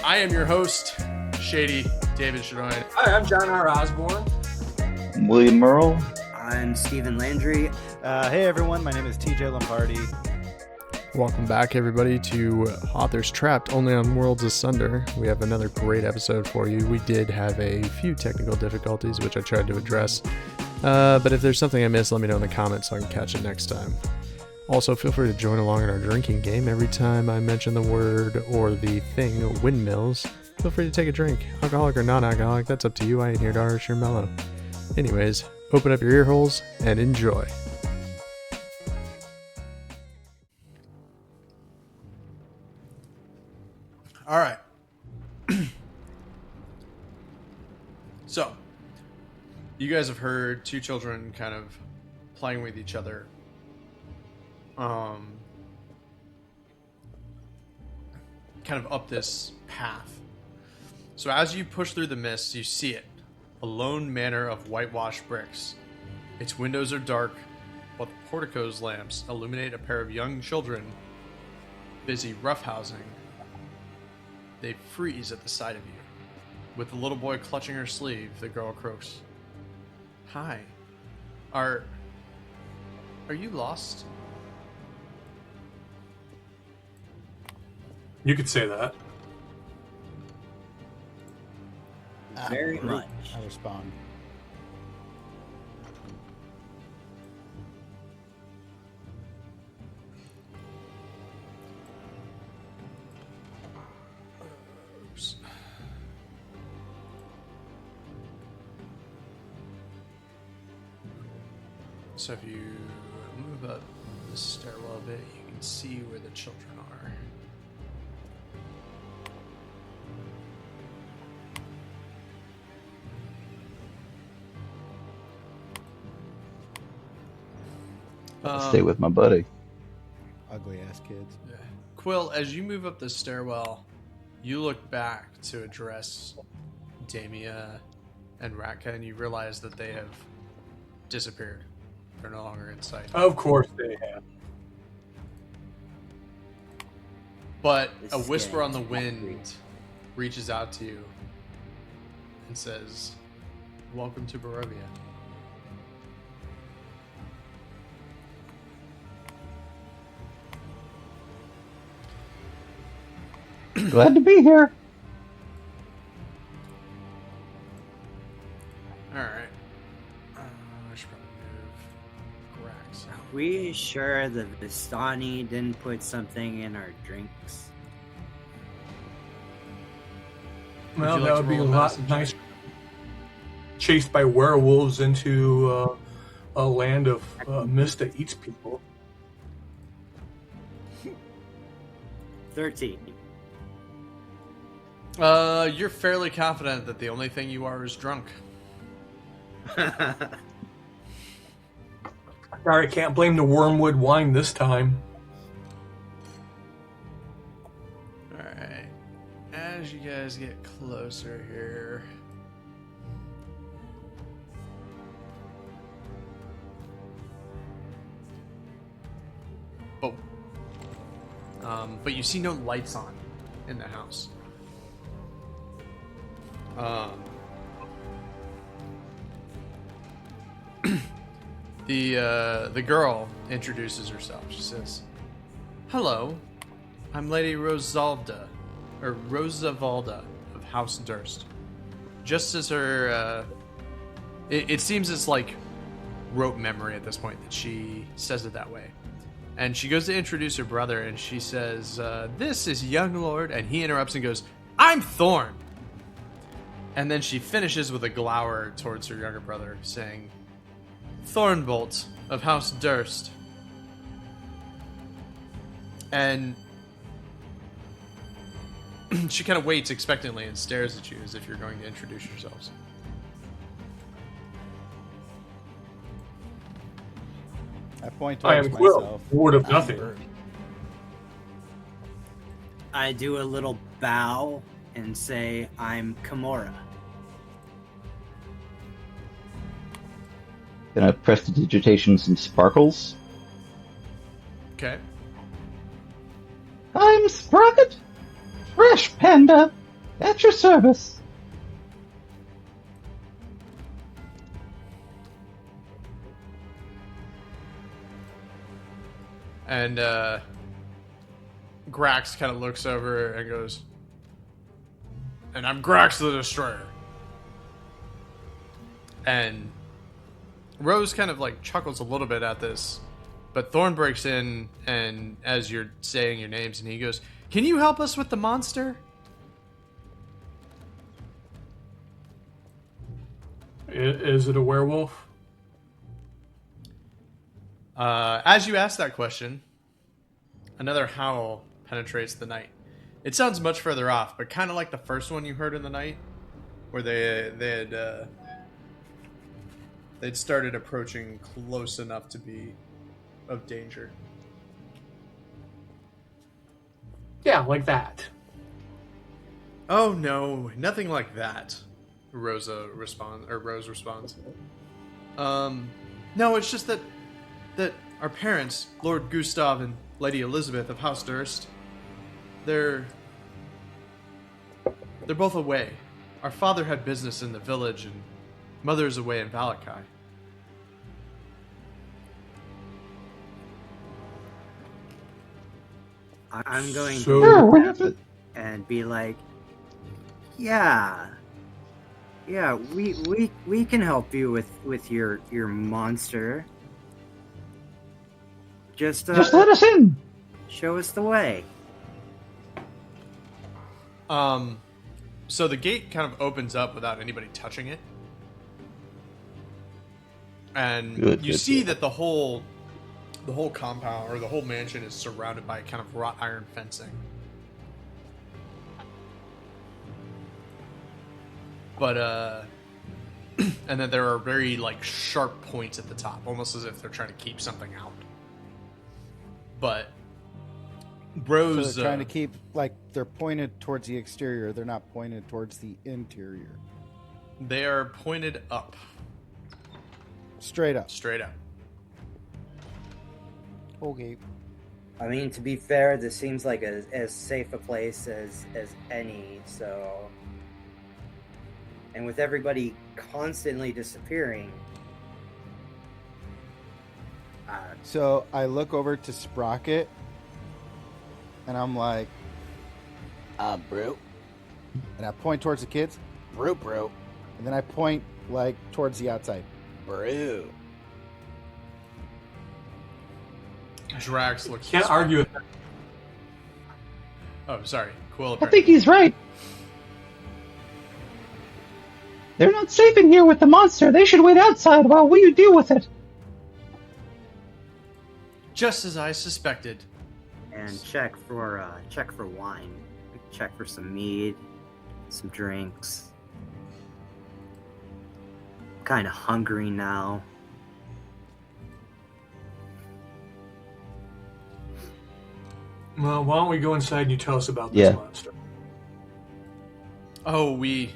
I am your host, Shady David Shadoin. Hi, I'm Jon R. Osborne. Willaim Myrl. I'm Stephen Landry. Hey everyone, my name is TJ Lombardi. Welcome back, everybody, to Authors Trapped, only on Worlds Asunder. We have another great episode for you. We did have a few technical difficulties, which I tried to address. But if there's something I missed, let me know in the comments so I can catch it next time. Also, feel free to join along in our drinking game. Every time I mention the word or the thing, windmills, feel free to take a drink. Alcoholic or non-alcoholic, that's up to you. I ain't here to arch your mellow. Anyways, open up your ear holes and enjoy. All right. So, you guys have heard two children kind of playing with each other. Kind of up this path. So as you push through the mist, you see it. A lone manor of whitewashed bricks. Its windows are dark, while the portico's lamps illuminate a pair of young children busy roughhousing. They freeze at the sight of you. With the little boy clutching her sleeve, the girl croaks, "Hi. Are you lost?" You could say that. Very much. I respond. Oops. So if you move up the stairwell a bit, you can see where the children are. Stay with my buddy. Ugly ass kids. Yeah. Quill, as you move up the stairwell, you look back to address Damia and Ratka, and you realize that they have disappeared. They're no longer in sight. Of course they have. But This a is whisper on the scary. wind reaches out to you and says, "Welcome to Barovia." Glad to be here. Alright. I should probably move Grax. Are we sure the Vistani didn't put something in our drinks? Well, you like that to would be a roll a lot medicine nicer. check? Chased by werewolves into a land of mist that eats people. 13. You're fairly confident that the only thing you are is drunk. Sorry, I can't blame the wormwood wine this time. Alright. As you guys get closer here. But you see no lights on in the house. The girl introduces herself. She says, "Hello, I'm Lady Rosalda of House Durst." Just as her, it seems it's like rote memory at this point that she says it that way. And she goes to introduce her brother, and she says, "This is young lord," and he interrupts and goes, "I'm Thorn." And then she finishes with a glower towards her younger brother, saying, "Thornbolt of House Durst." And she kind of waits expectantly and stares at you as if you're going to introduce yourselves. I point I towards am Quill, myself. ward of I'm nothing. Bert. I do a little bow and say, I'm Kimura. Can I prestidigitation some sparkles? Okay. I'm Sprocket, Fresh Panda, At your service. And Grax kind of looks over and goes, "And I'm Grax the Destroyer." And Rose kind of like chuckles a little bit at this, but Thorn breaks in, and as you're saying your names, and he goes, "Can you help us with the monster?" Is it a werewolf? As you ask that question, another howl penetrates the night. It sounds much further off, but kind of like the first one you heard in the night, where they'd started approaching close enough to be of danger. Yeah, like that. Oh no, nothing like that. Rose responds. No, it's just that our parents, Lord Gustav and Lady Elizabeth of House Durst, they're both away. Our father had business in the village, and mother's away in Valakai. I'm going So- to and be like, yeah, we can help you with your monster. Just Just let us in. show us the way. So the gate kind of opens up without anybody touching it. And Good, you good, see good. that the whole compound or the whole mansion is surrounded by kind of wrought iron fencing. But and then there are very like sharp points at the top, almost as if they're trying to keep something out. But So Rose, they're trying to keep, like, they're pointed towards the exterior. They're not pointed towards the interior. they are pointed up, Straight up. straight up. Okay. I mean, to be fair, this seems like as safe a place as any. So, and with everybody constantly disappearing, So I look over to Sprocket, and I'm like, Bro. and I point towards the kids, Bro. and then I point, like, towards the outside. Bro. Drax looks. Can't argue with that. Oh, sorry. Quill. I think he's right. They're not safe in here with the monster. They should wait outside while we deal with it. Just as I suspected. and check for wine, check for some mead, some drinks. Kind of hungry now. Well, why don't we go inside and you tell us about this Yeah. monster? Oh, we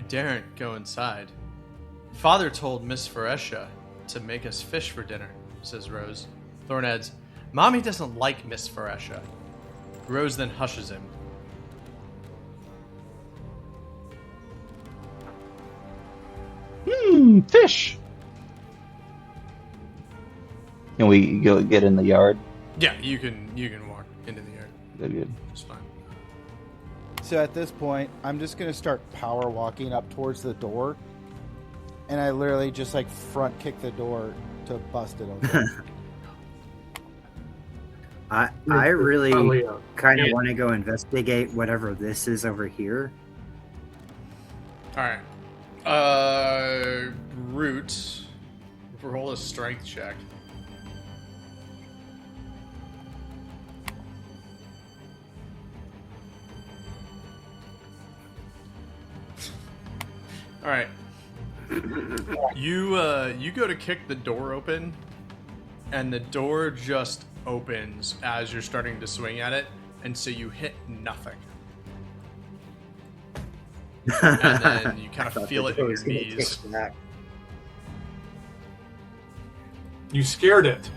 daren't go inside. Father told Miss Phoresia to make us fish for dinner, says Rose. Thorn adds, Mommy doesn't like Miss Phoresia. Rose then hushes him. Fish. Can we go get in the yard? Yeah, you can walk into the yard. Good. It's fine. So at this point, I'm just going to start power walking up towards the door, and I literally just, like, front kick the door to bust it open. I really Probably, kind of want to go investigate whatever this is over here. Alright. Root. Roll a strength check. Alright. You go to kick the door open, and the door just opens as you're starting to swing at it, and so you hit nothing. And then you kind of feel it in your knees. you scared it.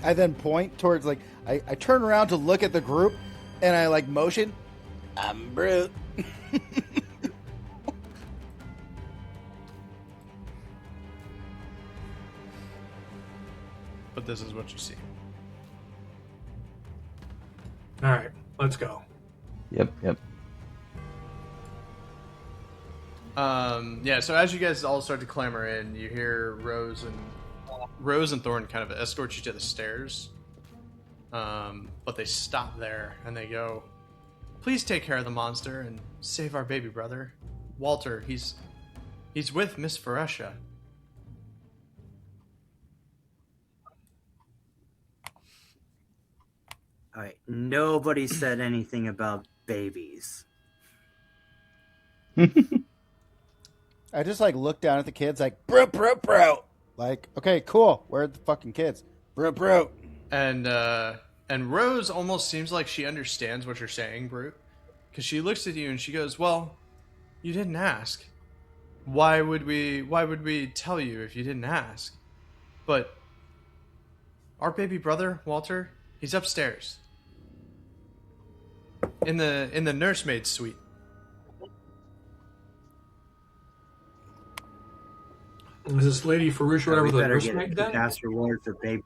I then point towards, like, I turn around to look at the group, And I like motion. I'm Brute. But this is what you see. All right, let's go. Yep. Yeah, so as you guys all start to clamber in, you hear Rose and Thorn kind of escort you to the stairs. But they stop there and they go, "Please take care of the monster and save our baby brother. Walter, he's with Miss Pharesha." All right. Nobody said anything about babies. I just like look down at the kids like, Brute. Like, okay, cool. Where are the fucking kids? Brute. And Rose almost seems like she understands what you're saying, Brute. Because she looks at you and she goes, "Well, you didn't ask. Why would we tell you if you didn't ask? But our baby brother, Walter, he's upstairs. In the nursemaid suite." Is this Lady Farouche or We whatever the better get nursemaid a then? gas reward for baby.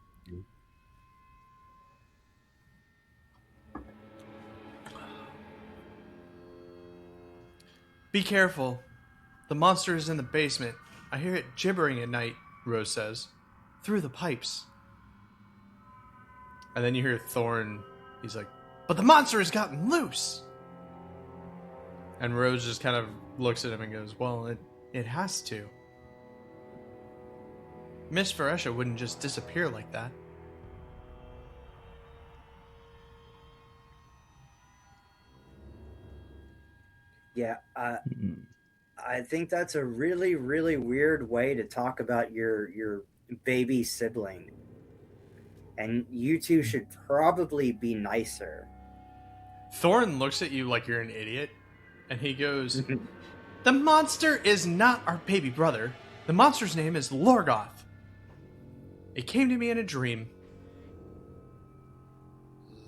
"Be careful. The monster is in the basement. I hear it gibbering at night," Rose says. "Through the pipes." And then you hear Thorn. He's like, "But the monster has gotten loose." And Rose just kind of looks at him and goes, "Well, it has to. Miss Pharesha wouldn't just disappear like that." Yeah, I think that's a really, really weird way to talk about your baby sibling. And you two should probably be nicer. Thorn looks at you like you're an idiot, and he goes, "The monster is not our baby brother. The monster's name is Lorgoth. It came to me in a dream."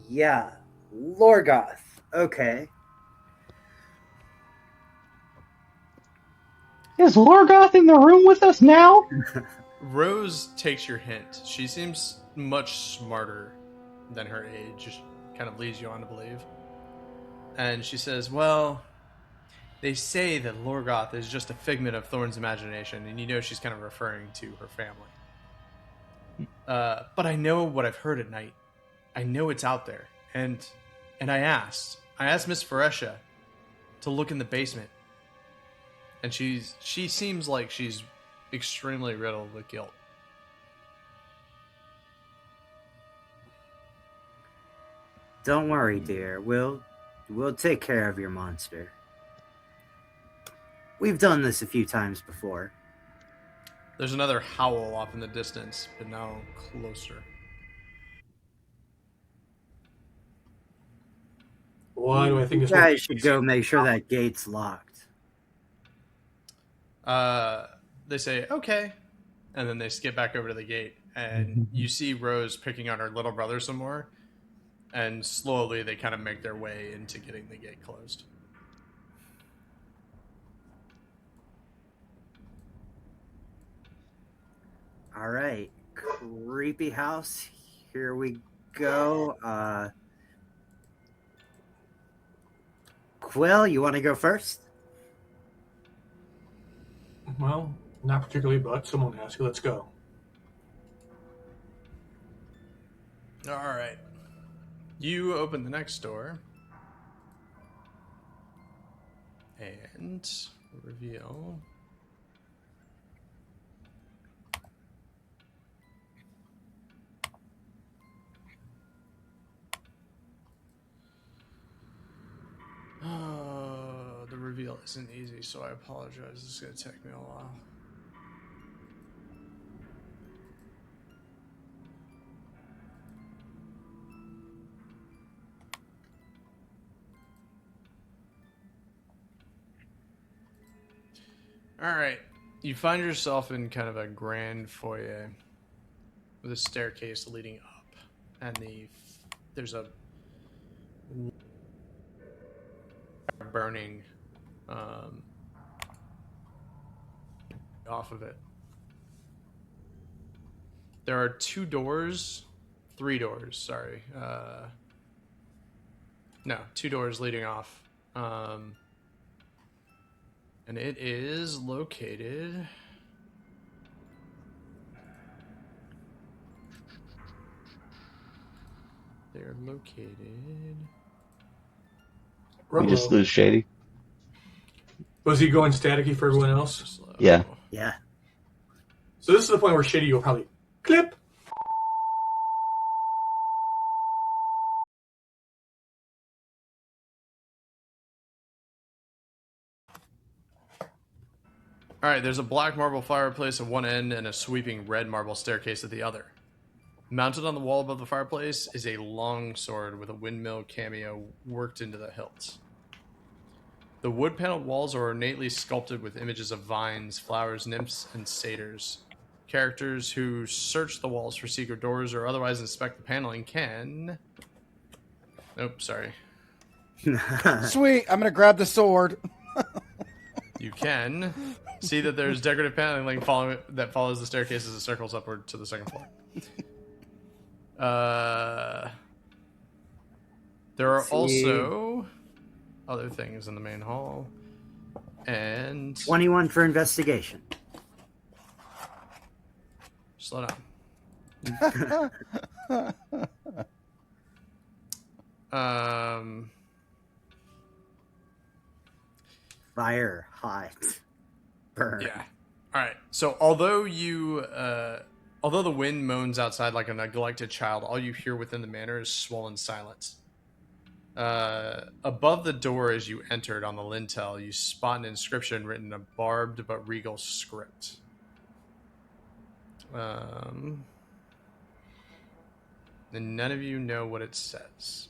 Yeah, Lorgoth. Okay. Is Lorgoth in the room with us now? Rose takes your hint. She seems much smarter than her age, kind of leads you on to believe. And she says, "Well, they say that Lorgoth is just a figment of Thorn's imagination," and you know she's kind of referring to her family. "But I know what I've heard at night. I know it's out there. And I asked Miss Pharesha to look in the basement. And she seems like she's extremely riddled with guilt." Don't worry, dear. We'll take care of your monster. We've done this a few times before. There's another howl off in the distance, but now closer. Why do I think You it's guys should go make sure that gate's locked. They say, "Okay." And then they skip back over to the gate. And you see Rose picking on her little brother some more. And slowly they kind of make their way into getting the gate closed. All right. Creepy house. Here we go. Quill, you want to go first? Well, not particularly, but someone has to. Let's go. All right. You open the next door. And reveal... Oh, the reveal isn't easy, so I apologize. This is going to take me a while. Alright, you find yourself in kind of a grand foyer with a staircase leading up, and there's a burning off of it. There are three doors, sorry. No, 2 doors leading off. And it is located... They're located... We just lose Shady. Was he going staticky for everyone else? Slow. Yeah. Yeah. So this is the point where Shady will probably clip. All right, there's a black marble fireplace at one end and a sweeping red marble staircase at the other. Mounted on the wall above the fireplace is a long sword with a windmill cameo worked into the hilt. The wood-paneled walls are ornately sculpted with images of vines, flowers, nymphs, and satyrs. Characters who search the walls for secret doors or otherwise inspect the paneling can... Nope, sorry. Sweet, I'm gonna grab the sword. You can see that there's decorative paneling that follows the staircase as it circles upward to the second floor. There are also other things in the main hall. And 21 for investigation. slow down. Fire, hot, burn. Yeah. All right. So although the wind moans outside like a neglected child, all you hear within the manor is swollen silence. Above the door as you entered on the lintel, you spot an inscription written in a barbed but regal script. And none of you know what it says.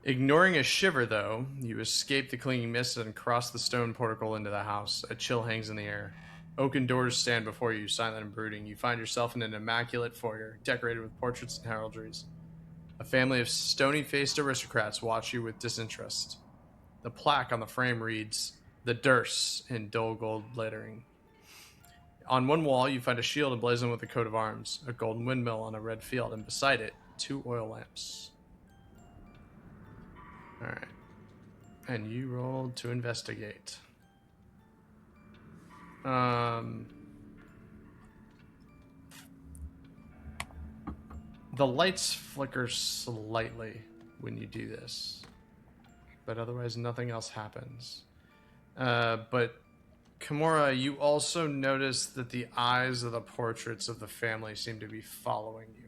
Ignoring a shiver, though, you escape the clinging mist and cross the stone portico into the house. A chill hangs in the air. Oaken doors stand before you, silent and brooding. You find yourself in an immaculate foyer, decorated with portraits and heraldries. A family of stony-faced aristocrats watch you with disinterest. The plaque on the frame reads, "The Durst," in dull gold lettering. On one wall, you find a shield emblazoned with a coat of arms, a golden windmill on a red field, and beside it, 2 oil lamps. Alright. And you rolled to investigate. The lights flicker slightly when you do this, but otherwise nothing else happens. But Kimura, you also notice that the eyes of the portraits of the family seem to be following you.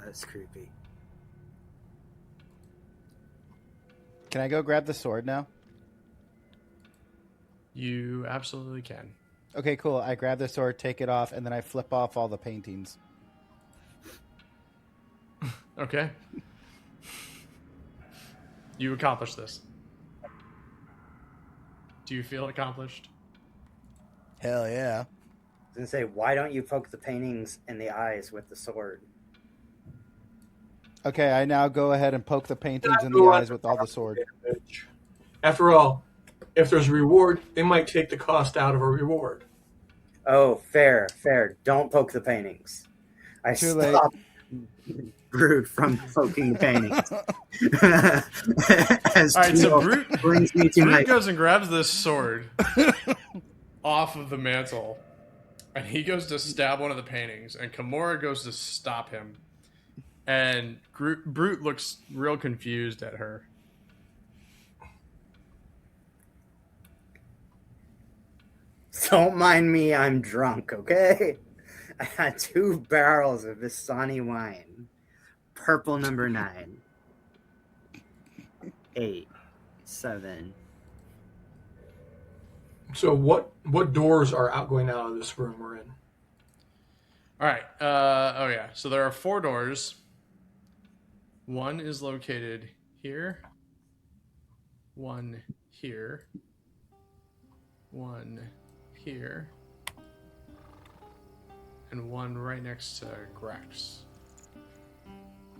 That's creepy. Can I go grab the sword now? You absolutely can. Okay, cool. I grab the sword, take it off, and then I flip off all the paintings. Okay. You accomplished this. Do you feel accomplished? Hell yeah. I was gonna say, why don't you poke the paintings in the eyes with the sword? Okay, I now go ahead and poke the paintings in the eyes with all the sword. After all, if there's a reward, they might take the cost out of a reward. Oh, fair. Don't poke the paintings. I Too late. stopped Brood from poking the paintings. All right, so Brute brings me to my... goes and grabs this sword off of the mantle, and he goes to stab one of the paintings, and Kimura goes to stop him. And Brute looks real confused at her. Don't mind me, I'm drunk, okay? I had 2 barrels of Vistani wine. Purple number 9. 8. 7. So what doors are going out of this room we're in? All right. So there are 4 doors. One is located here. One here. One here. and one right next to Grex.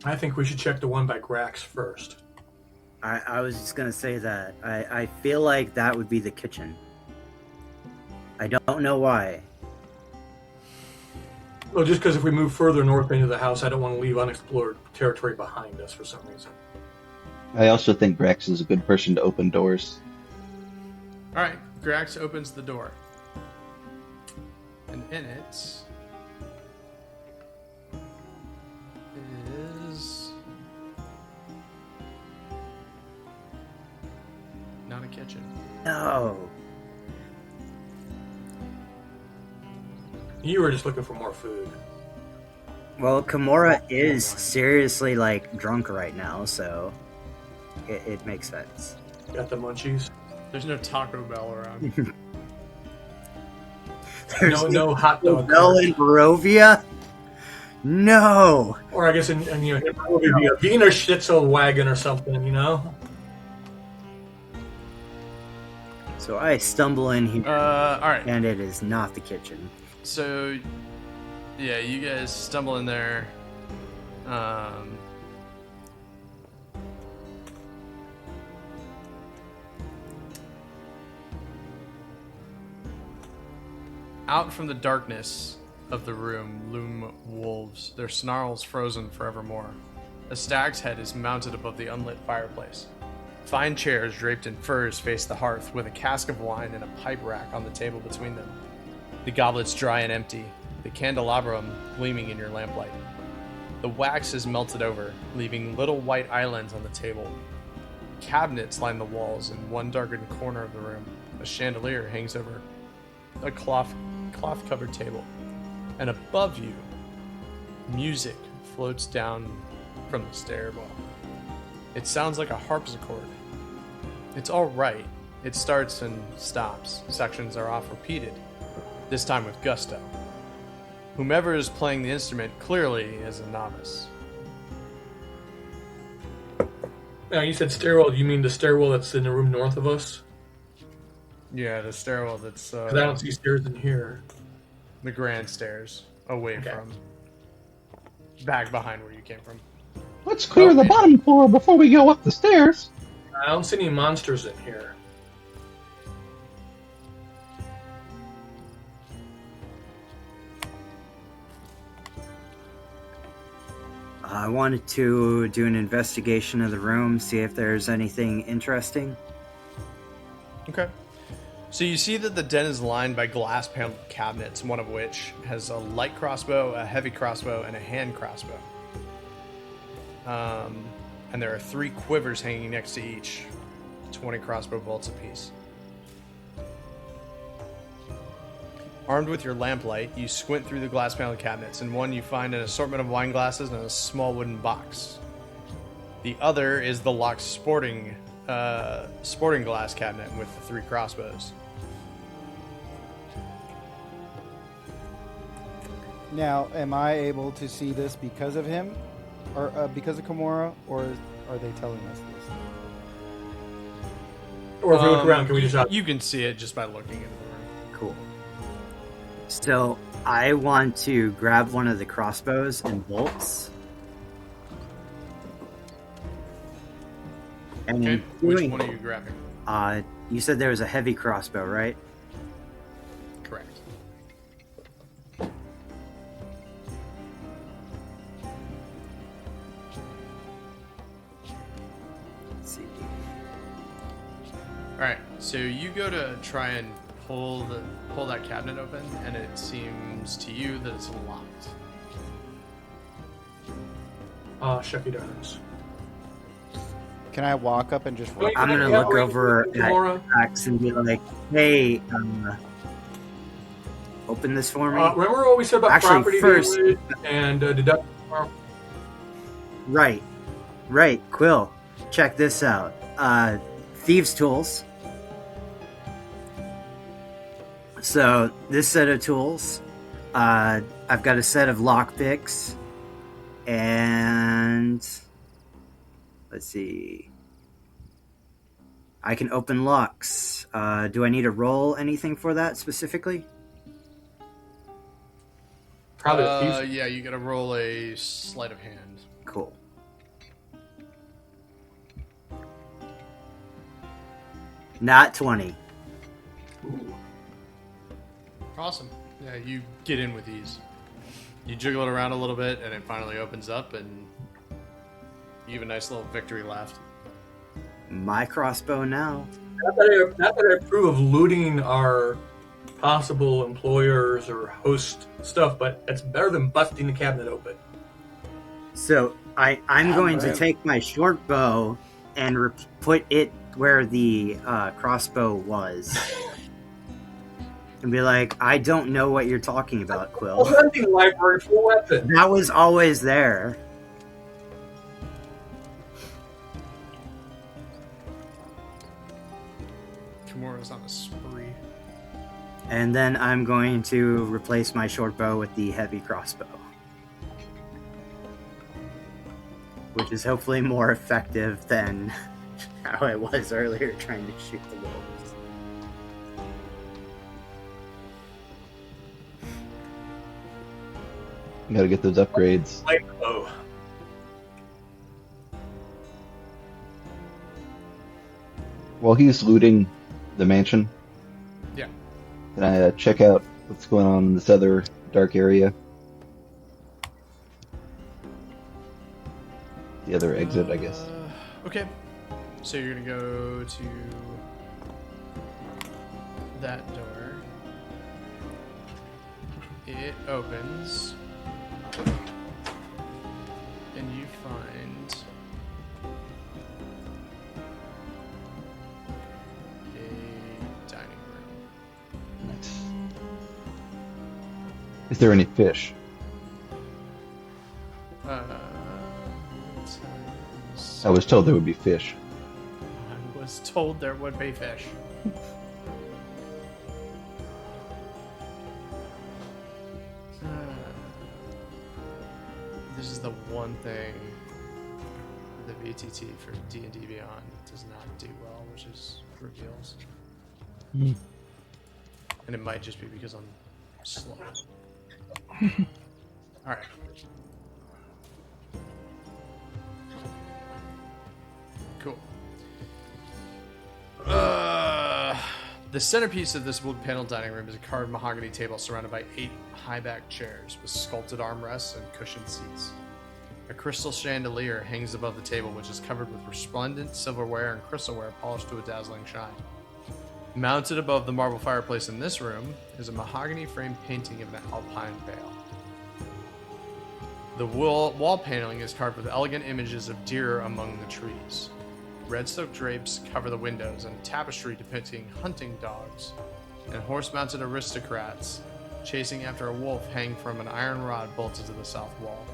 I think we should check the one by Grax first. I was just gonna say that. I feel like that would be the kitchen. I don't know why. Well, just because if we move further north into the house, I don't want to leave unexplored territory behind us for some reason. I also think Rex is a good person to open doors. All right, Grax opens the door, and in it is not a kitchen. No. You were just looking for more food. Well, Kimura is seriously like drunk right now, so it makes sense. Got the munchies. There's no Taco Bell around. There's No hot dog. Bell in Barovia? No. Or I guess in it would be a Wiener Schnitzel wagon or something, you know? So I stumble in here, All right. and it is not the kitchen. So, yeah, you guys stumble in there. Out from the darkness of the room loom wolves, their snarls frozen forevermore. A stag's head is mounted above the unlit fireplace. Fine chairs draped in furs face the hearth, with a cask of wine and a pipe rack on the table between them. The goblets dry and empty, the candelabrum gleaming in your lamplight. The wax is melted over, leaving little white islands on the table. Cabinets line the walls in one darkened corner of the room. A chandelier hangs over a cloth-covered table. And above you, music floats down from the stairwell. It sounds like a harpsichord. It's all right. It starts and stops. Sections are off repeated, this time with gusto. Whomever is playing the instrument clearly is a novice. Now, you said stairwell. Do you mean the stairwell that's in the room north of us? Yeah, the stairwell that's... Because I don't see stairs in here. the grand stairs, away from... back behind where you came from. Let's clear the bottom floor before we go up the stairs. I don't see any monsters in here. I wanted to do an investigation of the room, see if there's anything interesting. Okay. So you see that the den is lined by glass paneled cabinets, one of which has a light crossbow, a heavy crossbow, and a hand crossbow. And there are 3 quivers hanging next to each, 20 crossbow bolts apiece. Armed with your lamplight, you squint through the glass paneled cabinets. In one, you find an assortment of wine glasses and a small wooden box. The other is the locked sporting glass cabinet with the 3 crossbows. Now, am I able to see this because of him, or because of Kimura, or are they telling us this? Or if we look around, can we just... You can see it just by looking into the room. Cool. So I want to grab one of the crossbows and bolts. And Okay, which one are you grabbing? You said there was a heavy crossbow, right? Correct. Let's see. All right, so you go to try and pull that cabinet open, and it seems to you that it's locked. Shucky darns. Can I walk up and just... Wait, I'm gonna yeah, look wait, over Kimura. at Max and be like, "Hey, open this for me." Remember what we said about Actually, property first- damage and deduct? Right, Quill. Check this out. Thieves' tools. So this set of tools, I've got a set of lockpicks, and let's see. I can open locks. Do I need to roll anything for that specifically? Probably a thief. Yeah, you gotta roll a sleight of hand. Cool. Not 20. Awesome. Yeah, you get in with ease. You jiggle it around a little bit, and it finally opens up, and you have a nice little victory laugh. My crossbow now. Not that I approve of looting our possible employers or host stuff, but it's better than busting the cabinet open. So I'm going to take my short bow and put it where the crossbow was. And be like, I don't know what you're talking about, Quill. A hunting library for weapons. That was always there. Kimura's on a spree. And then I'm going to replace my short bow with the heavy crossbow. Which is hopefully more effective than how I was earlier trying to shoot the wolves. You gotta get those upgrades. Light bow. While he's looting the mansion, Yeah. can I check out what's going on in this other dark area? The other exit, I guess. Okay. So you're gonna go to that door. It opens. And you find a dining room. Nice. Is there any fish? I was told there would be fish. I was told there would be fish. This is the one thing the VTT for D&D Beyond does not do well, which is reveals. And it might just be because I'm slow. Alright. Cool. The centerpiece of this wood-paneled dining room is a carved mahogany table surrounded by 8 high-backed chairs with sculpted armrests and cushioned seats. A crystal chandelier hangs above the table, which is covered with resplendent silverware and crystalware polished to a dazzling shine. Mounted above the marble fireplace in this room is a mahogany-framed painting of an alpine vale. The wall paneling is carved with elegant images of deer among the trees. Red silk drapes cover the windows, and a tapestry depicting hunting dogs and horse-mounted aristocrats chasing after a wolf hang from an iron rod bolted to the south wall.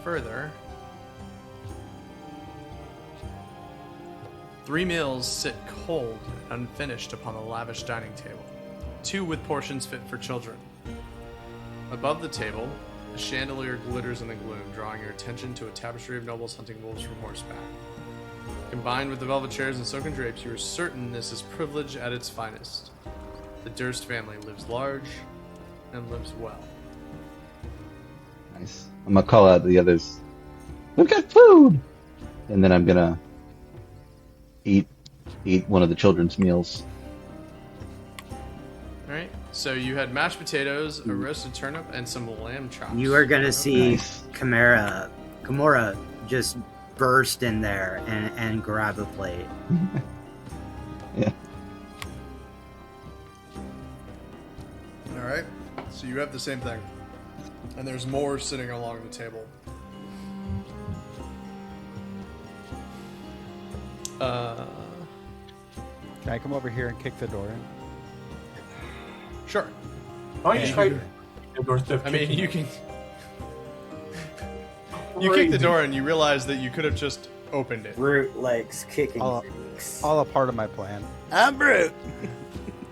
Further, 3 meals sit cold and unfinished upon a lavish dining table, 2 with portions fit for children. Above the table, a chandelier glitters in the gloom, drawing your attention to a tapestry of nobles hunting wolves from horseback. Combined with the velvet chairs and silken drapes, you are certain this is privilege at its finest. The Durst family lives large and lives well. Nice. I'm gonna call out the others. We've got food! And then I'm gonna eat one of the children's meals. Alright, so you had mashed potatoes, a roasted turnip, and some lamb chops. You are going to see Nice. Kimura just burst in there and grab a plate. Yeah. Alright, so you have the same thing. And there's more sitting along the table. Can I come over here and kick the door in? Sure. Why don't you try the doorstep? I mean, kicking? you can... You kick the door and you realize that you could have just opened it. Brute likes kicking All- things. All a part of my plan. I'm Brute.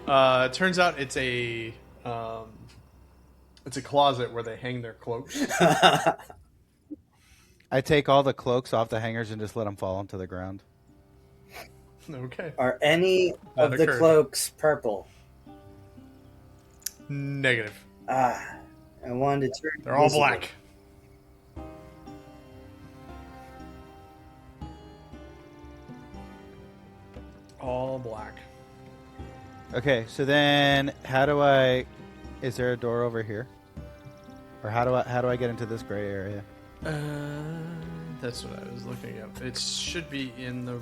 Turns out it's a closet where they hang their cloaks. I take all the cloaks off the hangers and just let them fall onto the ground. Okay. Are any That of the occurred. cloaks purple? Negative. I wanted to turn They're all invisible. black. All black. Okay, so then how do I? Is there a door over here? Or how do I get into this gray area? That's what I was looking up. It should be in the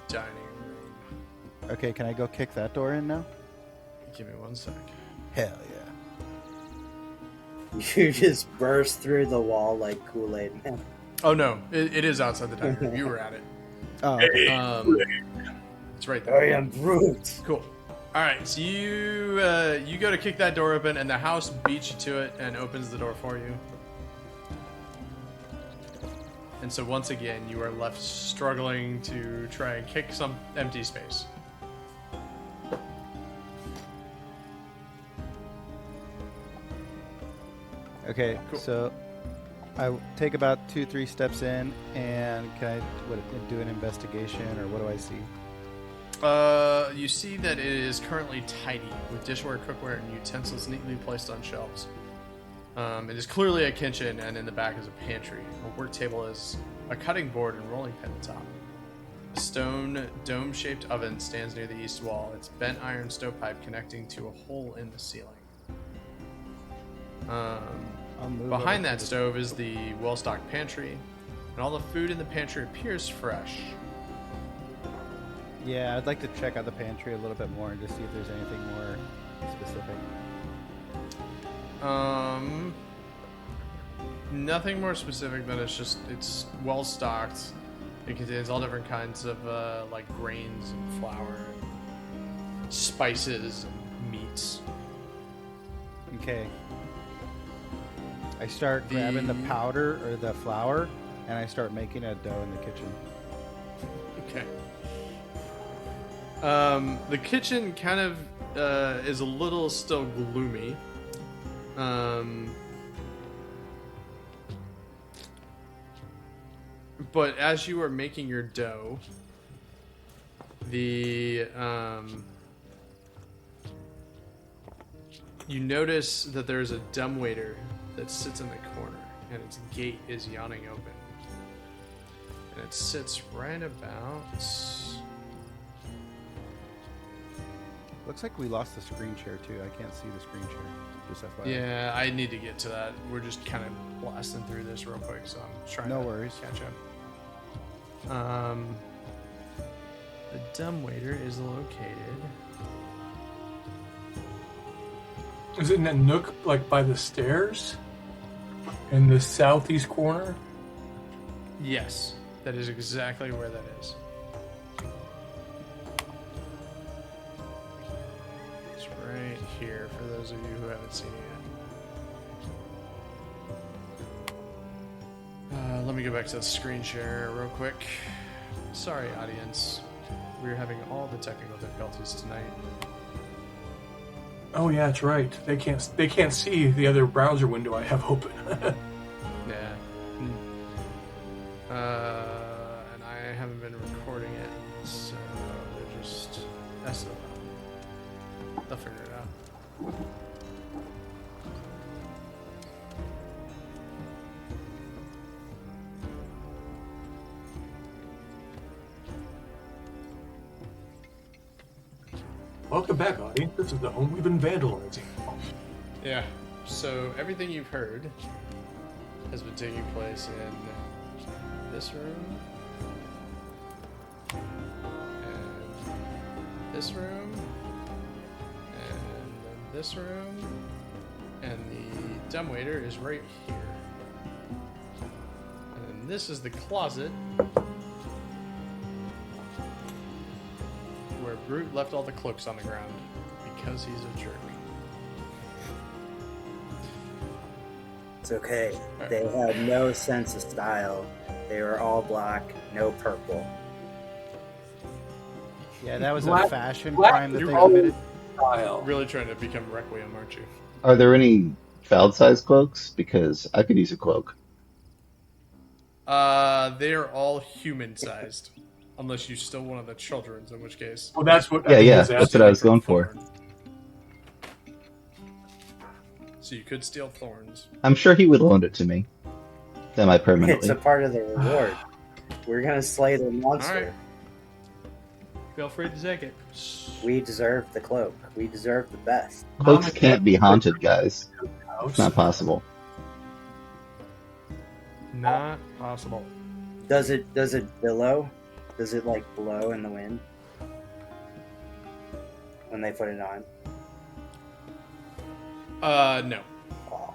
dining room. Okay, can I go kick that door in now? Give me 1 sec. Hell yeah. You just burst through the wall like Kool-Aid Man. Oh no, it is outside the dining room. You were at it. Oh, It's right there. I am Brute. Cool. All right, so you go to kick that door open, and the house beats you to it and opens the door for you. And so once again, you are left struggling to try and kick some empty space. okay. Cool. So I take about 2-3 steps in, and can I do an investigation, or what do I see? You see that it is currently tidy, with dishware, cookware, and utensils neatly placed on shelves. It is clearly a kitchen, and in the back is a pantry. A work table is a cutting board and rolling pin atop. A stone dome-shaped oven stands near the east wall, its bent iron stovepipe connecting to a hole in the ceiling. I'll move Behind over that to stove is the well-stocked pantry, and all the food in the pantry appears fresh. Yeah, I'd like to check out the pantry a little bit more and just see if there's anything more specific. Nothing more specific than it's well stocked. It contains all different kinds of like grains and flour, and spices and meats. Okay. I start grabbing the powder or the flour, and I start making a dough in the kitchen. Okay. The kitchen kind of is a little still gloomy. But as you are making your dough, you notice that there's a dumbwaiter that sits in the corner, and its gate is yawning open. And it sits right about... Looks like we lost the screen share too. I can't see the screen share. Just FYI. Yeah, I need to get to that. We're just kind of blasting through this real quick, so I'm trying No to worries. catch up. The dumbwaiter is located... Is it in that nook, like by the stairs? In the southeast corner? Yes, that is exactly where that is. It's right here for those of you who haven't seen it yet. Let me go back to the screen share real quick. Sorry, audience. We're having all the technical difficulties tonight. Oh yeah, that's right. They can't see the other browser window I have open. Yeah. And I haven't been recording it, so they're just messing up. They'll figure it out. Welcome back, audience. This is the home we've been vandalizing. Yeah. So everything you've heard has been taking place in this room, and this room, and then this room, and the dumbwaiter is right here. And then this is the closet where Brute left all the cloaks on the ground because he's a jerk. It's okay. They had no sense of style. They were all black, no purple. Yeah, that was Black- a fashion black crime that is they all- committed. Style. Really trying to become Requiem, aren't you? Are there any child-sized cloaks? Because I could use a cloak. They are all human-sized. Unless you steal one of the children's, in which case. Well, that's what. Yeah, I think yeah, he's that's asking. what I was going for. Thorn. So you could steal thorns. I'm sure he would loan it to me. It's Semi-permanently. a part of the reward. We're gonna slay the monster. Alright. Feel free to take it. We deserve the cloak. We deserve the best. Cloaks can't be haunted, guys. It's not possible. Not possible. Does it billow? Does it like blow in the wind when they put it on? No. Oh.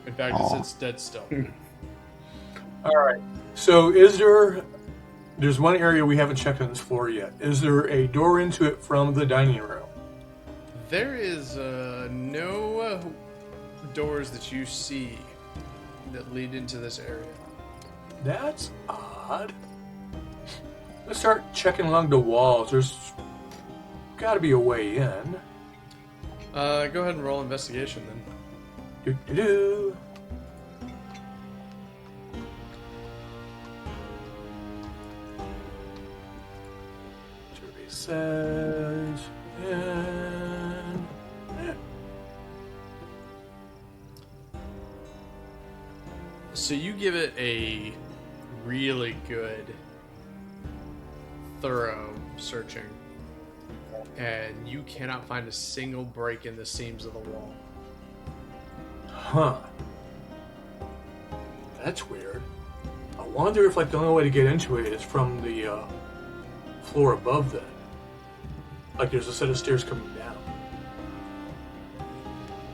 In fact, Aw. it's dead still. All right. So, is there? There's one area we haven't checked on this floor yet. Is there a door into it from the dining room? There is no doors that you see that lead into this area. That's odd. Let's start checking along the walls. There's got to be a way in. Go ahead and roll investigation then. Do-do-do. Survey says, and So you give it a really good, thorough searching, and you cannot find a single break in the seams of the wall. huh? That's weird. I wonder if like the only way to get into it is from the floor above. Then, like there's a set of stairs coming down.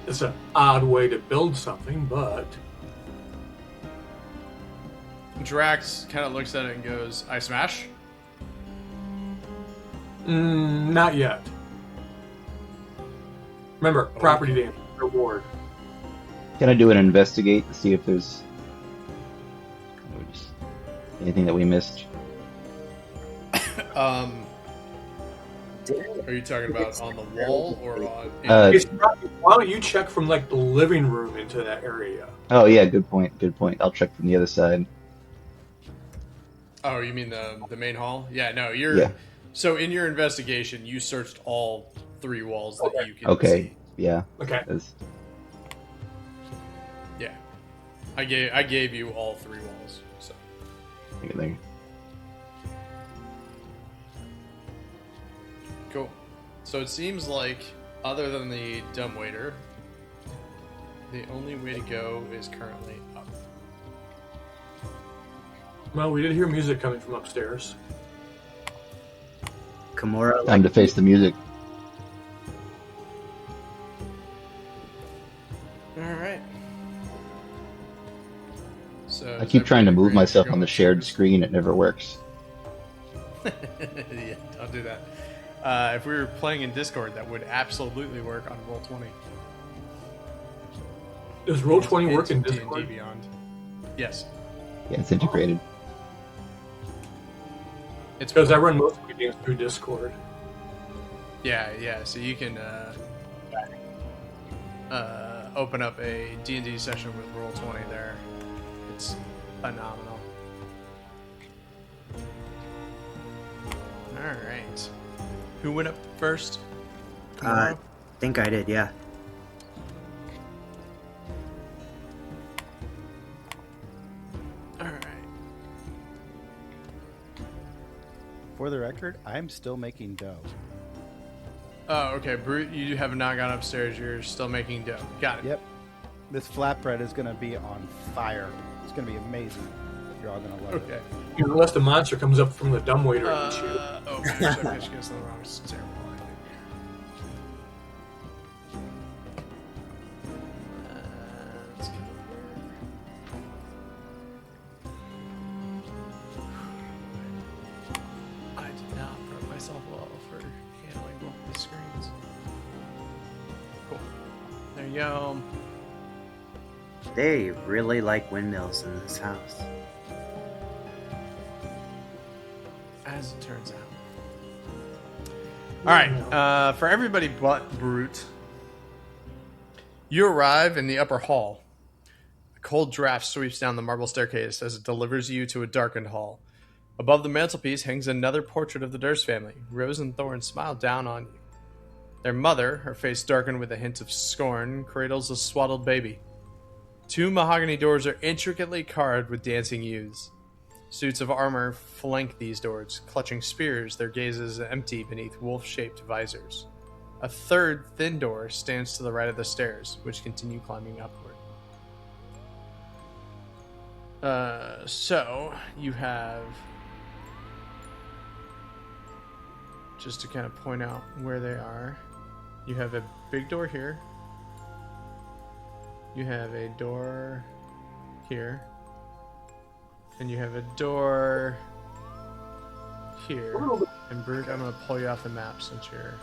It's an odd way to build something, but. Drax kind of looks at it and goes, "I smash." Not yet. Remember, property damage reward. Can I do an investigate to see if there's anything that we missed? Are you talking about on the wall or on? Why don't you check from like the living room into that area? Oh yeah, good point. Good point. I'll check from the other side. Oh, you mean the main hall? Yeah, no, you're. Yeah. So in your investigation, you searched all three walls that you can Okay. see. Yeah. Okay. That's- Yeah, I gave you all three walls. So there. cool. So it seems like, other than the dumbwaiter, the only way to go is currently up. Well, we did hear music coming from upstairs. Kimura, Time to face the music. All right. So I keep trying to move myself on the shared screen. It never works. Yeah, don't do that. If we were playing in Discord, that would absolutely work on Roll20. Does Roll20 work in It's Discord? D&D Beyond. Yes. Yeah, it's integrated. It's Because I run most of my games through Discord. Yeah. So you can open up a D&D session with Roll20 there. It's phenomenal. All right. Who went up first? I think I did, yeah. All right. For the record, I'm still making dough. Oh, okay. Brute, you have not gone upstairs. You're still making dough. Got it. Yep. This flatbread is going to be on fire. It's going to be amazing. You're all going to love it. Okay. Unless the monster comes up from the dumbwaiter and eats you. Oh, gosh, I guess the wrong. It's terrible. Let's get I did not prep myself well for handling both the screens. Cool. There you go. They really like windmills in this house. As it turns out. Alright, for everybody but Brute, you arrive in the upper hall. A cold draft sweeps down the marble staircase as it delivers you to a darkened hall. Above the mantelpiece hangs another portrait of the Durst family. Rose and Thorn smile down on you. Their mother, her face darkened with a hint of scorn, cradles a swaddled baby. 2 mahogany doors are intricately carved with dancing youths. Suits of armor flank these doors, clutching spears, their gazes empty beneath wolf-shaped visors. A third thin door stands to the right of the stairs, which continue climbing upward. So, you have... Just to kind of point out where they are, you have a big door here. You have a door here. And you have a door here. And Brute, I'm going to pull you off the map since you're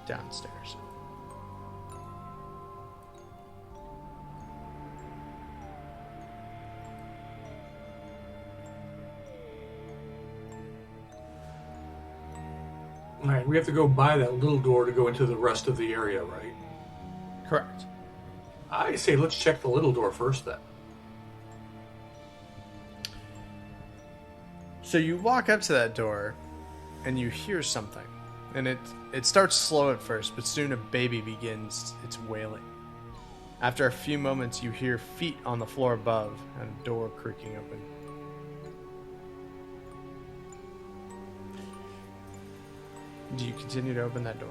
downstairs. All right, we have to go by that little door to go into the rest of the area, right? Correct. I say let's check the little door first then. So you walk up to that door and you hear something. And it starts slow at first, but soon a baby begins its wailing. After a few moments, you hear feet on the floor above and a door creaking open. Do you continue to open that door?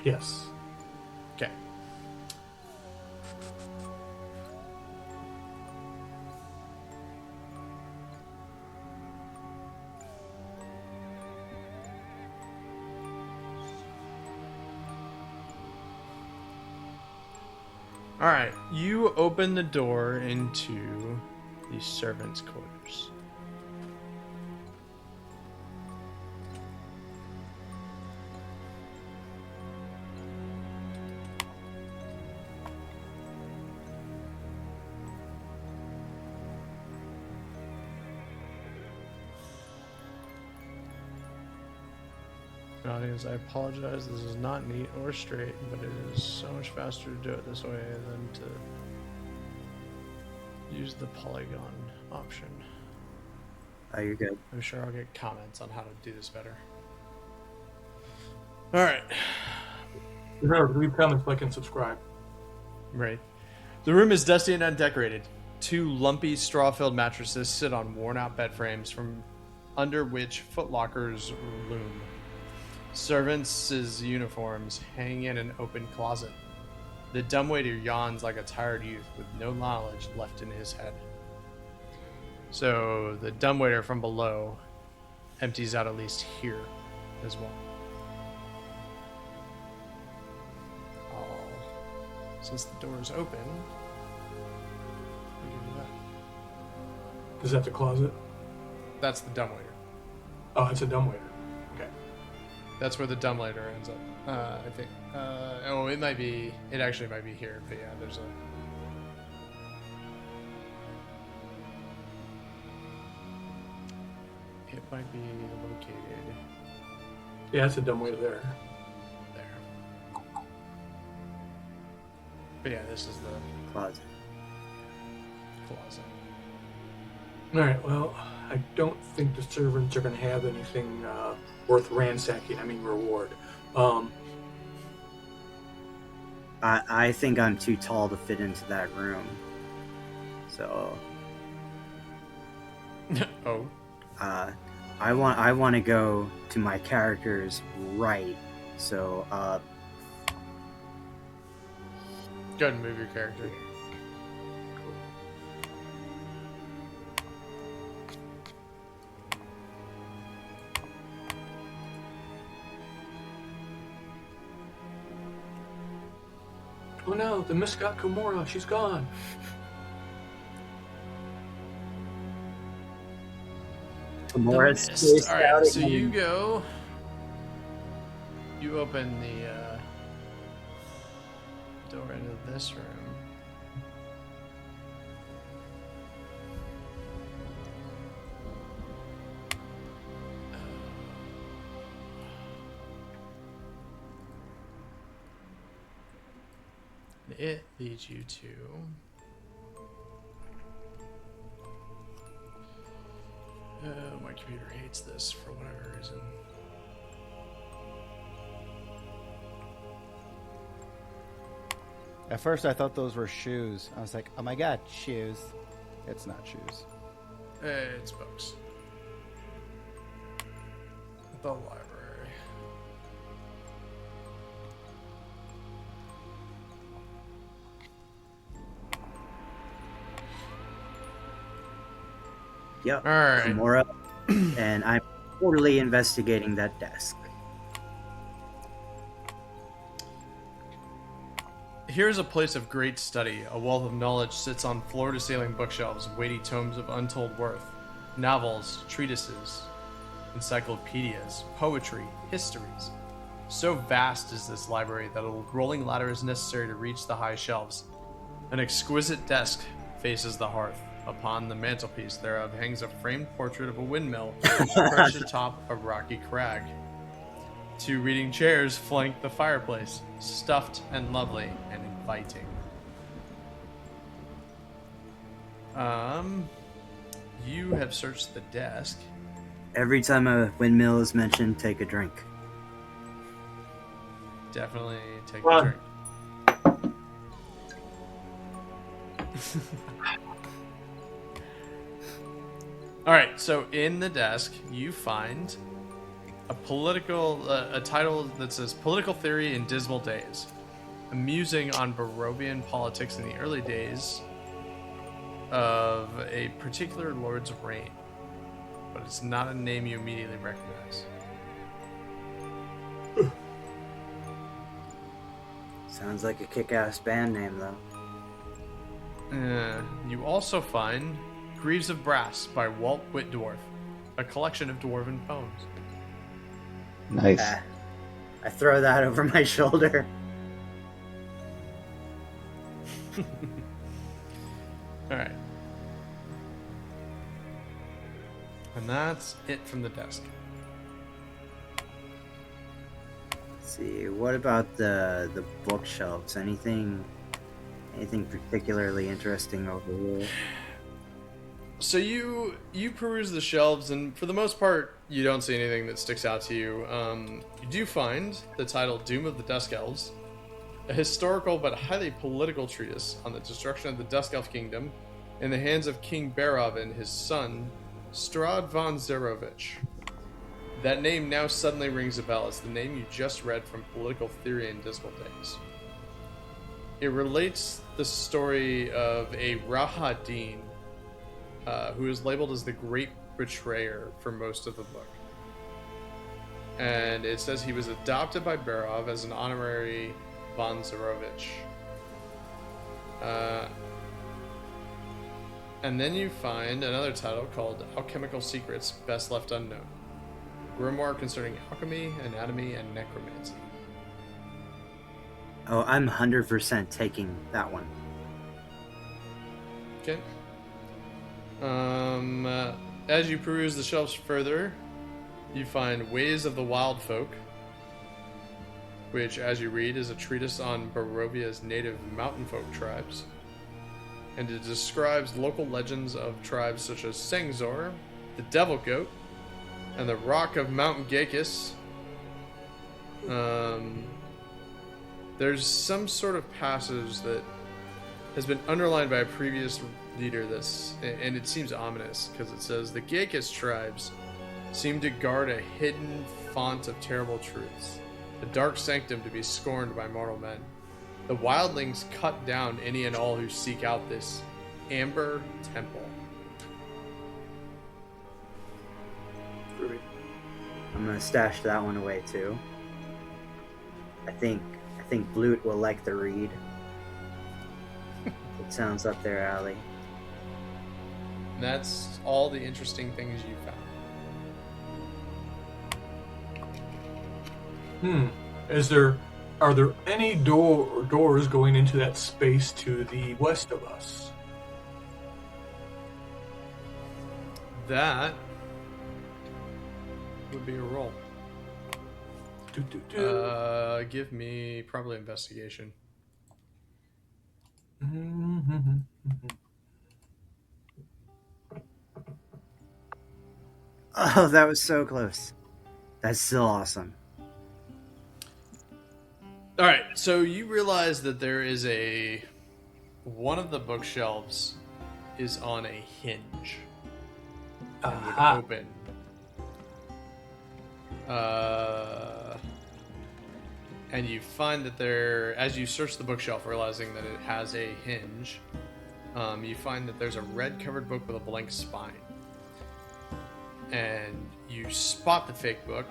Yes. Okay. Alright, you open the door into the servants' quarters. Audience, I apologize. This is not neat or straight, but it is so much faster to do it this way than to use the polygon option. Oh, you're good. I'm sure I'll get comments on how to do this better. Alright. Remember, leave comments, like, and subscribe. Right. The room is dusty and undecorated. 2 lumpy, straw-filled mattresses sit on worn-out bed frames from under which footlockers loom. Servants' uniforms hang in an open closet. The dumbwaiter yawns like a tired youth with no knowledge left in his head. So the dumbwaiter from below empties out at least here as well. Since the door is open, I'll give you that. Is that the closet? That's the dumbwaiter. Oh, it's a dumbwaiter. Okay. That's where the dumbwaiter ends up. I think. It might be. It actually might be here, but yeah, there's a. It might be located Yeah, it's a dumbwaiter there. there. But yeah, this is the Closet. closet. All right. Well, I don't think the servants are going to have anything worth ransacking. I mean, reward. I think I'm too tall to fit into that room. So Oh. I want to go to my character's right. So Go ahead and move your character. Oh no, the Miscot Kimura, she's gone. Tamora's Missed. All right, so you go. You open the door into this room. It leads you to computer hates this for whatever reason. At first, I thought those were shoes. I was like, oh my god, shoes. It's not shoes. It's books. The library. Yep. All right. Kimura, and I'm totally investigating that desk. Here's a place of great study. A wealth of knowledge sits on floor-to-ceiling bookshelves, weighty tomes of untold worth, novels, treatises, encyclopedias, poetry, histories. So vast is this library that a rolling ladder is necessary to reach the high shelves. An exquisite desk faces the hearth. Upon the mantelpiece thereof hangs a framed portrait of a windmill perched atop a rocky crag. 2 reading chairs flank the fireplace, stuffed and lovely and inviting. You have searched the desk. Every time a windmill is mentioned, take a drink. Definitely take Well, a drink. All right, so in the desk you find a title that says "Political Theory in Dismal Days," a musing on Barovian politics in the early days of a particular lord's reign, but it's not a name you immediately recognize. Sounds like a kick-ass band name, though. You also find Greaves of Brass by Walt Whitdwarf, a collection of dwarven poems. Nice. I throw that over my shoulder. All right. And that's it from the desk. Let's see, what about the bookshelves? Anything particularly interesting over here? So you peruse the shelves, and for the most part, you don't see anything that sticks out to you. You do find the title "Doom of the Dusk Elves," a historical but highly political treatise on the destruction of the Dusk Elf Kingdom in the hands of King Barov and his son, Strahd von Zerovich. That name now suddenly rings a bell. It's the name you just read from Political Theory in Dismal Days. It relates the story of a Rahadin, who is labeled as the Great Betrayer for most of the book. And it says he was adopted by Barov as an honorary von Zerovich. And then you find another title called Alchemical Secrets, Best Left Unknown. Grimoire concerning alchemy, anatomy, and necromancy. Oh, I'm 100% taking that one. Okay. As you peruse the shelves further, you find Ways of the Wild Folk, which, as you read, is a treatise on Barovia's native mountain folk tribes. And it describes local legends of tribes such as Sengzor, the Devil Goat, and the Rock of Mount Gakis. There's some sort of passage that has been underlined by a previous leader, and it seems ominous, because it says, the Gakis tribes seem to guard a hidden font of terrible truths, a dark sanctum to be scorned by mortal men. The wildlings cut down any and all who seek out this amber temple. I'm gonna stash that one away too. I think Blute will like the read. It sounds up their alley. And that's all the interesting things you found. Are there any doors going into that space to the west of us? That would be a roll. Give me probably investigation. Oh, that was so close. That's still awesome. All right, so you realize that there is one of the bookshelves is on a hinge and would open. And you find that as you search the bookshelf, realizing that it has a hinge, you find that there's a red-covered book with a blank spine. And you spot the fake book,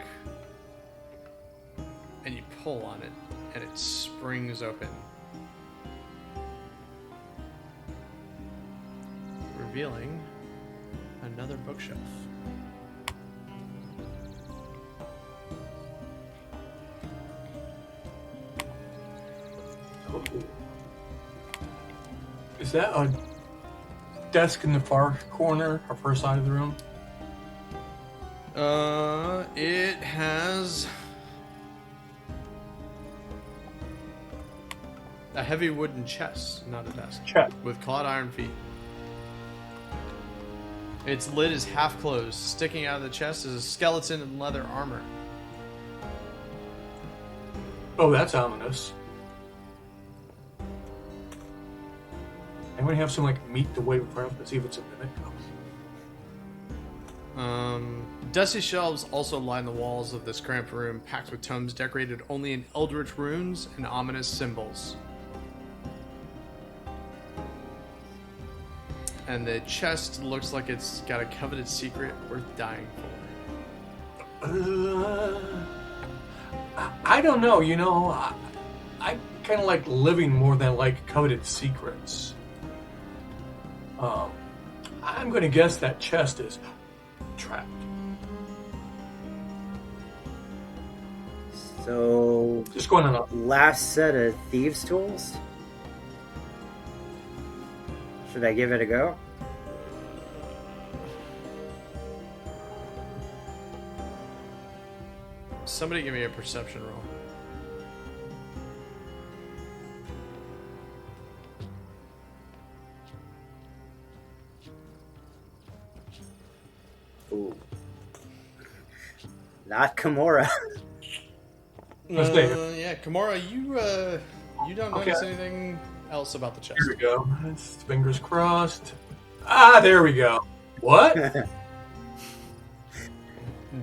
and you pull on it, and it springs open, revealing another bookshelf. Is that a desk in the far corner or far side of the room? It has a heavy wooden chest, not a desk, Chest. with clawed iron feet. Its lid is half closed. Sticking out of the chest is a skeleton in leather armor. Oh, that's ominous. Anyone have some meat to wave around to see if it's a mimic? Dusty shelves also line the walls of this cramped room, packed with tomes decorated only in eldritch runes and ominous symbols. And the chest looks like it's got a coveted secret worth dying for. I don't know. I kind of like living more than like coveted secrets. I'm going to guess that chest is trapped. So, Just going on up. last set of thieves' tools. Should I give it a go? Somebody give me a perception roll. Ooh. Not Kimura. Yeah, Kimura, you don't notice Okay. anything else about the chest. Here we go. Fingers crossed. Ah, there we go. What?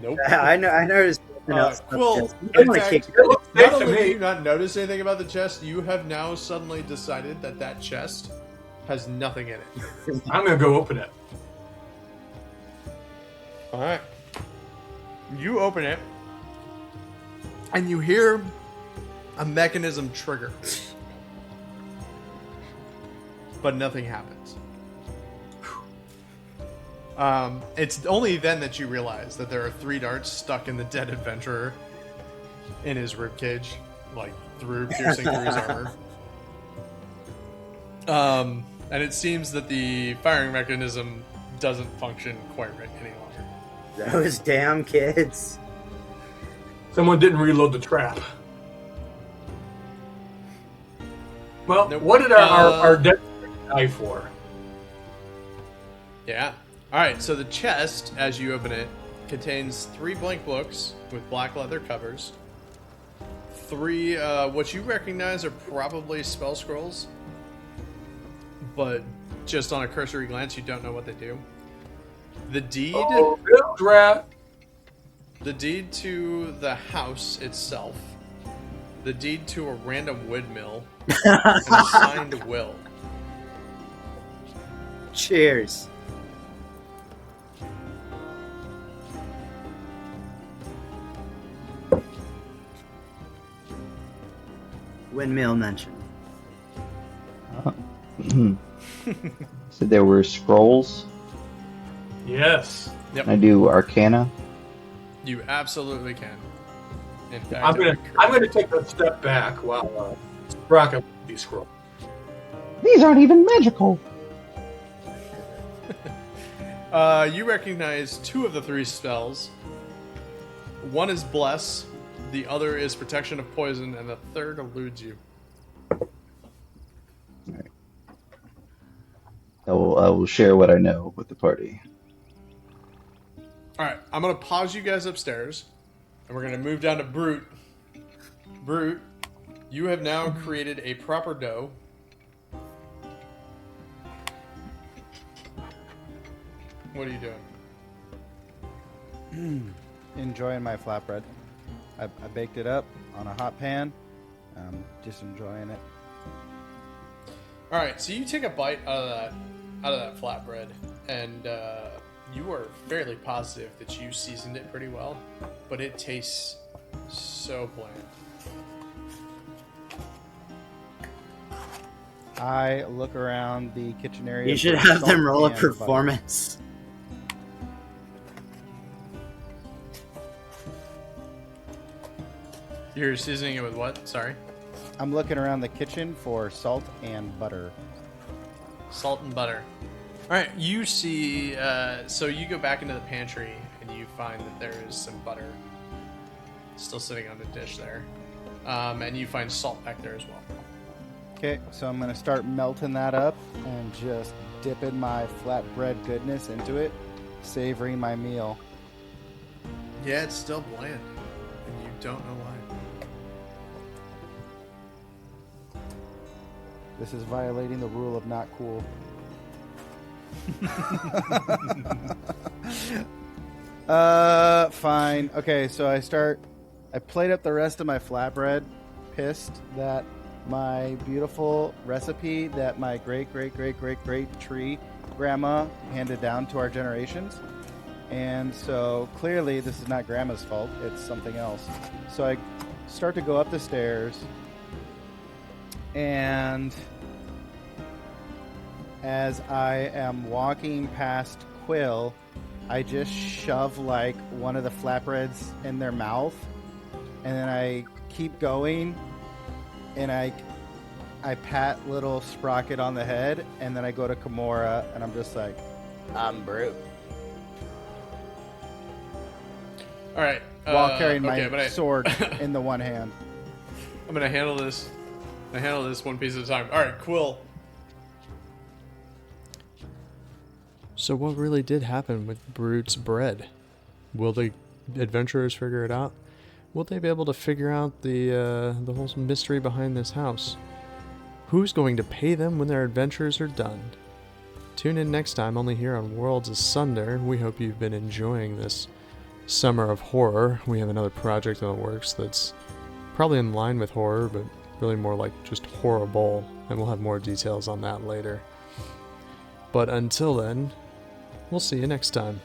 Nope. I noticed something else. Quill, I in wanna fact, kick It looks safe not to only do me. you not notice anything about the chest, you have now suddenly decided that chest has nothing in it. I'm going to go open it. All right. You open it, and you hear a mechanism trigger, but nothing happens. It's only then that you realize that there are 3 darts stuck in the dead adventurer in his ribcage, piercing through his armor. And it seems that the firing mechanism doesn't function quite right any longer. Those damn kids. Someone didn't reload the trap. Well, Nope. what did our dead die for? Yeah. All right. So the chest, as you open it, contains 3 blank books with black leather covers. 3, what you recognize are probably spell scrolls, but just on a cursory glance, you don't know what they do. The deed, Oh, good rat. the deed to the house itself, the deed to a random windmill, and a signed will. Cheers. Windmill mentioned. So there were scrolls. Yes. Yep. I do Arcana. You absolutely can. In fact, I'm gonna take a step back while Brock up these scrolls. These aren't even magical. You recognize 2 of the 3 spells. One is Bless, the other is Protection of Poison, and the third eludes you. I will share what I know with the party. All right, I'm gonna pause you guys upstairs, and we're gonna move down to Brute. Brute, you have now created a proper dough. What are you doing? Enjoying my flatbread. I baked it up on a hot pan. Just enjoying it. All right, so you take a bite out of that flatbread, and you are fairly positive that you seasoned it pretty well, but it tastes so bland. I look around the kitchen area. You should for have them salt roll a and butter. performance. You're seasoning it with what? Sorry? I'm looking around the kitchen for salt and butter. Salt and butter. All right, you see, so you go back into the pantry and you find that there is some butter still sitting on the dish there. And you find salt back there as well. Okay, so I'm going to start melting that up and just dipping my flatbread goodness into it, savoring my meal. Yeah, it's still bland, and you don't know why. This is violating the rule of not cool. Fine. Okay, so I plate up the rest of my flatbread, pissed that my beautiful recipe that my great tree grandma handed down to our generations. And so clearly this is not grandma's fault, it's something else. So I start to go up the stairs, and as I am walking past Quill, I just shove like one of the flatbreads in their mouth, and then I keep going, and I pat little Sprocket on the head, and then I go to Kimura, and I'm just like, I'm Brute. All right. while carrying my okay, sword in the one hand. I'm gonna handle this. One piece at a time. All right, Quill. So what really did happen with Brute's bread? Will the adventurers figure it out? Will they be able to figure out the whole mystery behind this house? Who's going to pay them when their adventures are done? Tune in next time, only here on Worlds Asunder. We hope you've been enjoying this summer of horror. We have another project in the works that's probably in line with horror, but really more like just horrible, and we'll have more details on that later. But until then, we'll see you next time.